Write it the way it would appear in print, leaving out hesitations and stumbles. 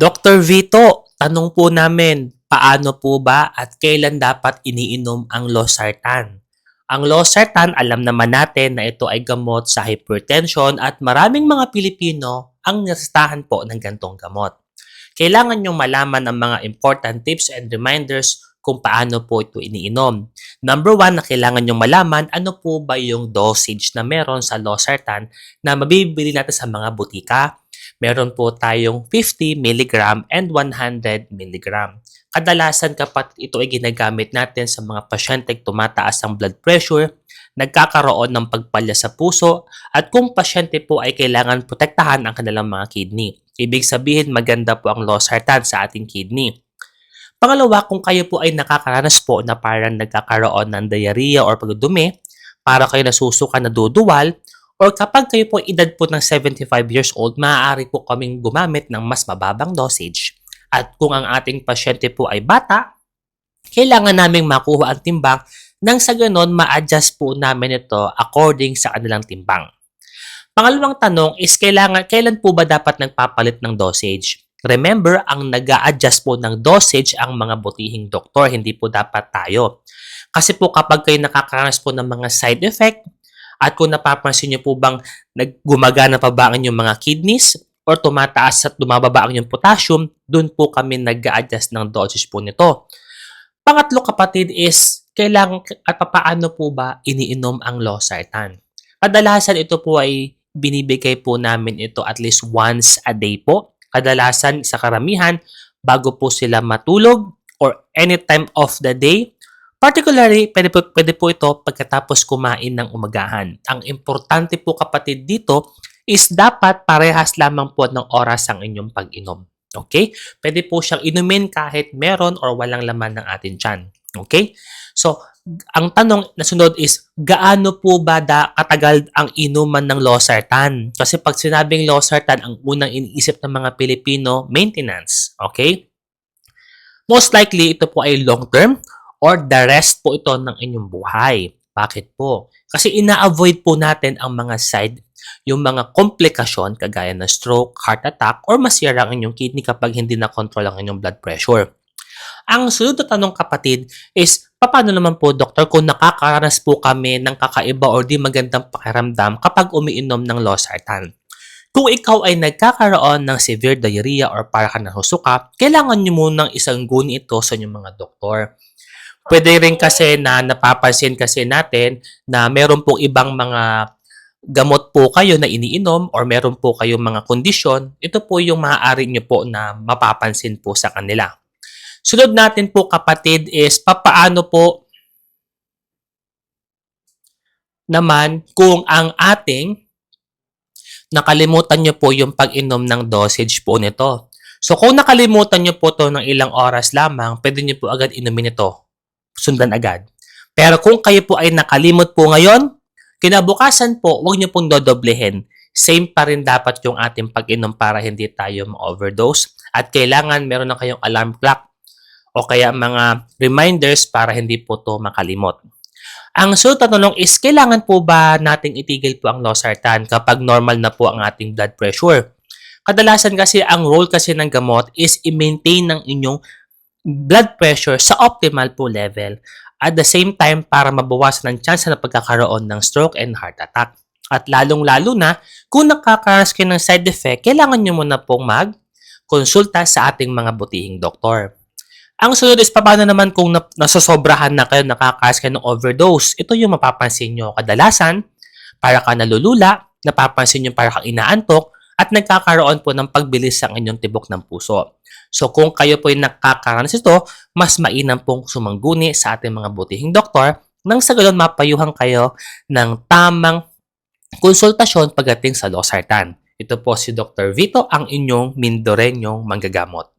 Dr. Vito, tanong po namin, paano po ba at kailan dapat iniinom ang losartan? Ang losartan, alam naman natin na ito ay gamot sa hypertension at maraming mga Pilipino ang nasastahan po ng gantong gamot. Kailangan nyong malaman ang mga important tips and reminders kung paano po ito iniinom. Number one na kailangan nyong malaman, ano po ba yung dosage na meron sa losartan na mabibili natin sa mga butika. Meron po tayong 50 mg and 100 mg. Kadalasan kapag ito ay ginagamit natin sa mga pasyenteng tumataas ang blood pressure, nagkakaroon ng pagpalya sa puso, at kung pasyente po ay kailangan protektahan ang kanilang mga kidney. Ibig sabihin maganda po ang losartan sa ating kidney. Pangalawa, kung kayo po ay nakakaranas po na parang nagkakaroon ng diarrhea or pagdudumi, para kayo nasusuka na duduwal, or kapag kayo po edad po ng 75 years old, maaari po kaming gumamit ng mas mababang dosage. At kung ang ating pasyente po ay bata, kailangan naming makuha ang timbang nang sa ganon ma-adjust po namin ito according sa kanilang timbang. Pangalawang tanong is kailan po ba dapat nagpapalit ng dosage? Remember, ang nag-a-adjust po ng dosage ang mga butihing doktor, hindi po dapat tayo. Kasi po kapag kayo nakakaranas po ng mga side effect, at kung napapansin niyo po bang gumagana pa ba ang inyong mga kidneys or tumataas at bumababa ang inyong potassium, dun po kami nag-a-adjust ng dosage po nito. Pangatlo kapatid is, kailangan at paano po ba iniinom ang losartan? Kadalasan ito po ay binibigay po namin ito at least once a day po. Kadalasan sa karamihan, bago po sila matulog or any time of the day. Particularly, pwede po ito pagkatapos kumain ng umagahan. Ang importante po kapatid dito is dapat parehas lamang po ng oras ang inyong pag-inom. Okay? Pwede po siyang inumin kahit meron or walang laman ng ating tiyan. Okay? So, ang tanong na sunod is, gaano po ba katagal ang inuman ng losartan? Kasi pag sinabing losartan, ang unang iniisip ng mga Pilipino, maintenance. Okay? Most likely, ito po ay long-term or the rest po ito ng inyong buhay. Bakit po? Kasi ina-avoid po natin ang mga yung mga komplikasyon kagaya ng stroke, heart attack, or masira ang inyong kidney kapag hindi na-control ang inyong blood pressure. Ang sunod na tanong kapatid is, paano naman po doktor kung nakakaranas po kami ng kakaiba or di magandang pakiramdam kapag umiinom ng losartan? Kung ikaw ay nagkakaroon ng severe diarrhea or para ka nahusuka, kailangan nyo munang isangguni ito sa inyong mga doktor. Pwede rin kasi na napapansin kasi natin na meron pong ibang mga gamot po kayo na iniinom or meron po kayong mga kondisyon, ito po yung maaari nyo po na mapapansin po sa kanila. Sunod natin po kapatid is papaano po naman kung ang ating nakalimutan nyo po yung pag-inom ng dosage po nito. So kung nakalimutan nyo po to ng ilang oras lamang, pwede nyo po agad inumin ito. Sundan agad. Pero kung kayo po ay nakalimot po ngayon, kinabukasan po, huwag nyo pong dodoblehin. Same pa rin dapat yung ating pag-inom para hindi tayo ma-overdose. At kailangan meron na kayong alarm clock o kaya mga reminders para hindi po to makalimot. Ang sunod na tanong is, kailangan po ba nating itigil po ang losartan kapag normal na po ang ating blood pressure? Kadalasan kasi ang role kasi ng gamot is i-maintain ng inyong blood pressure sa optimal po level. At the same time, para mabawasan ang chance na pagkakaroon ng stroke and heart attack. At lalong-lalo na, kung nakakaranas kayo ng side effect, kailangan nyo muna pong mag-konsulta sa ating mga butihing doktor. Ang sunod is, paano naman kung nasosobrahan na kayo, nakakaranas kayo ng overdose? Ito yung mapapansin nyo. Kadalasan, para ka nalulula, napapansin nyo para kang inaantok, at nagkakaroon po ng pagbilis sa inyong tibok ng puso. So kung kayo po ay nakakaranas ito, mas mainam pong sumangguni sa ating mga butihing doktor nang sa ganon mapayuhan kayo ng tamang konsultasyon pagdating sa losartan. Ito po si Dr. Vito, ang inyong Mindoreñong manggagamot.